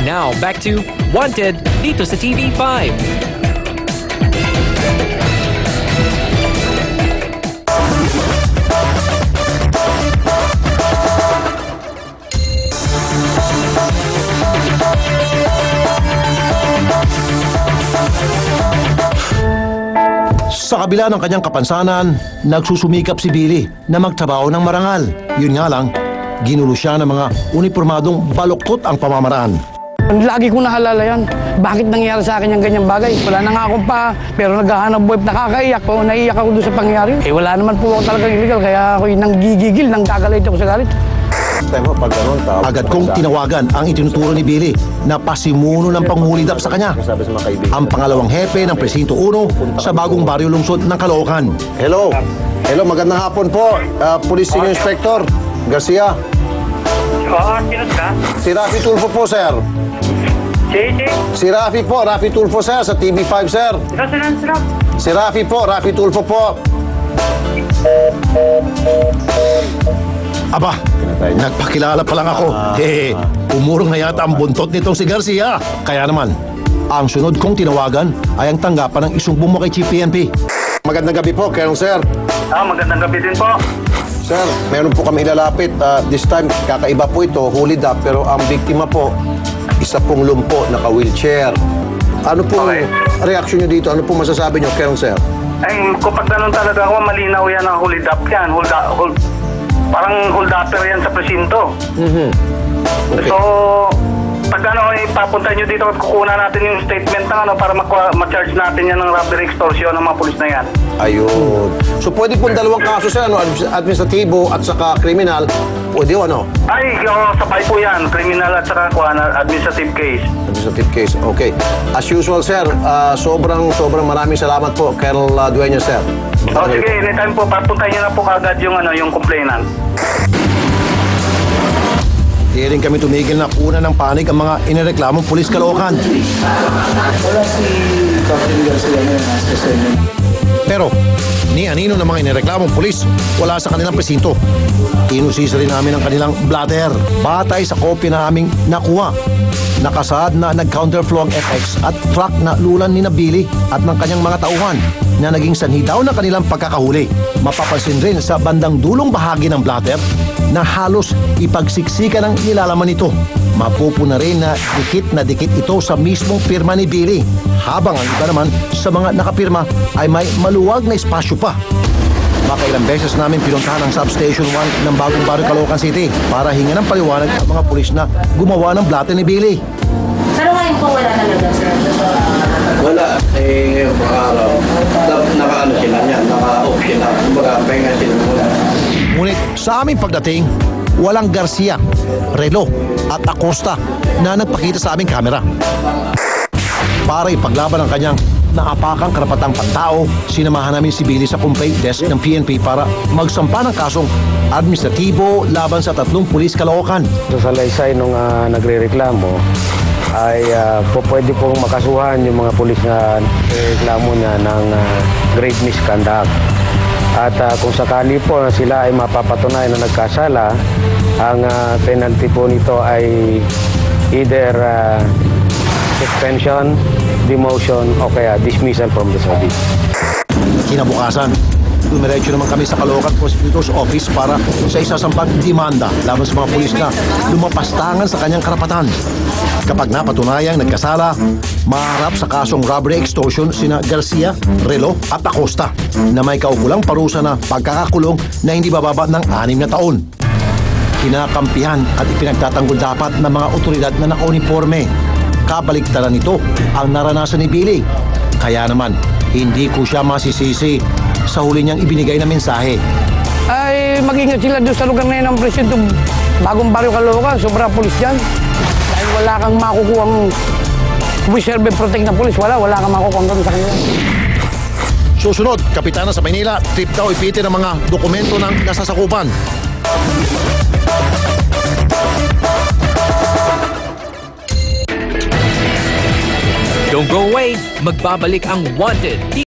Now, back to Wanted dito sa TV5. Sa kabila ng kanyang kapansanan, nagsusumikap si Billy na magtrabaho ng marangal. Yun nga lang, ginulo siya ng mga uniformadong baluktot ang pamamaraan. Lagi ko nahalala yan. Bakit nangyari sa akin yung ganyang bagay? Wala na nga akong pa, pero naghahanap buhay, nakakaiyak po, naiiyak ako doon sa pangyayari. Wala naman po ako talagang illegal, kaya ako nanggigigil, nangkagalit ako sa galit. Agad kong tinawagan ang itinuturo ni Billy na pasimuno ng panghulidap sa kanya. Ang pangalawang hepe ng Presinto 1 sa bagong baryo lungsod ng Caloocan. Hello. Hello, magandang hapon po. Police Senior Inspector Garcia. Sino ka? Si Rafi Tulfo po, sir. Si Rafi po, Rafi Tulfo, sir, sa TV5, sir. Sino? Si Rafi po, Rafi Tulfo po. Aba, nagpakilala pa lang ako. Umurong na yata ang buntot nitong si Garcia. Kaya naman, ang sunod kong tinawagan ay ang tanggapan ng isumbong mo kay Chief PNP. Magandang gabi po, Colonel, sir. Magandang gabi din po. Sir, meron po kami ilalapit. This time, kakaiba po ito, hulid up. Pero ang biktima po, isa pong lumpo, naka-wheelchair. Ano pong reaksyon nyo dito? Ano pong masasabi nyo, Colonel, sir? Ay, kapag ganun talaga ako, malinaw yan ang hold up yan. Parang hold upper yan sa presinto. Okay. So, pag ipapunta nyo dito at kukunan natin yung statement ng para ma-charge natin yan ng robbery extortion ng mga pulis na yan. Ayun. So, pwede pong dalawang kaso, sir, administratibo at saka kriminal. Pwede o ano? Ay, sabay po yan. Criminal at saka administrative case. Administrative case. Okay. As usual, sir, sobrang maraming salamat po, Colonel Dueña, sir. Sige, anytime po, papuntahin nyo na po kagad yung complainant. Di rin kami tumigil na kuna ng panig ang mga inireklamong pulis Caloocan. Wala si Captain Garcia na nasa statement. Pero, ni anino ng mga inireklamong pulis, wala sa kanilang presinto. Inusisa rin namin ang kanilang blatter. Batay sa kopya na aming nakuha. Nakasaad na nag-counterflow ang FX at truck na lulan ni Billy at ng kanyang mga tauhan na naging sanhi daw ng kanilang pagkakahuli. Mapapansin rin sa bandang dulong bahagi ng blatter na halos ipagsiksika ng nilalaman nito. Mapupuna rin na dikit ito sa mismong pirma ni Billy, habang ang iba naman sa mga nakapirma ay may maluwag na espasyo pa. Makailang beses namin pinuntahan ang Substation 1 ng bagong baryo Caloocan City para hingan ng paliwanag ang mga pulis na gumawa ng blatter ni Billy. Pero ngayon po wala talaga, sir? Wala. Ngayong araw, naka-ano sila niyan, naka-off sila. Kumbaga, pahinga sila muna. Ngunit sa aming pagdating, walang Garcia, Relo at Acosta na nagpakita sa aming kamera. Para ipaglaban ang kanyang naapakang karapatang pantao, sinamahan namin si Billy sa complaint desk ng PNP para magsampa ng kasong administratibo laban sa 3 pulis Caloocan. Sa salaysay nung nagre-reklamo, ay pwede pong makasuhan yung mga pulis na reklamo niya ng grave misconduct. At kung sakali po na sila ay mapapatunayan na nagkasala, ang penalty po nito ay either suspension, demotion, o kaya dismissal from the service. Kinabukasan, dumiretso naman kami sa Caloocan Prosecutor's Office para sa isasampang demanda laban sa mga pulis na lumapastangan sa kanyang karapatan. Kapag napatunayang nagkasala, maharap sa kasong robbery extortion sina Garcia, Relo at Acosta na may kaukulang parusa na pagkakakulong na hindi bababa ng 6 na taon. Kinakampihan at ipinagtatanggol dapat ng mga otoridad na nakauniforme. Kabaliktaran nito ang naranasan ni Billy. Kaya naman, hindi ko siya masisisi sa huli niyang ibinigay na mensahe. Ay, mag-ingat sila doon sa lugar na yun ng presinto. Bagong baryo Caloocan, sobra pulis dyan. Dahil wala kang makukuhang reserve and protect na pulis. Wala kang makukuhang doon sa kanila. Susunod, Kapitana sa Maynila, trip daw ipitin ang mga dokumento ng nasasakupan. Don't go away, magbabalik ang Wanted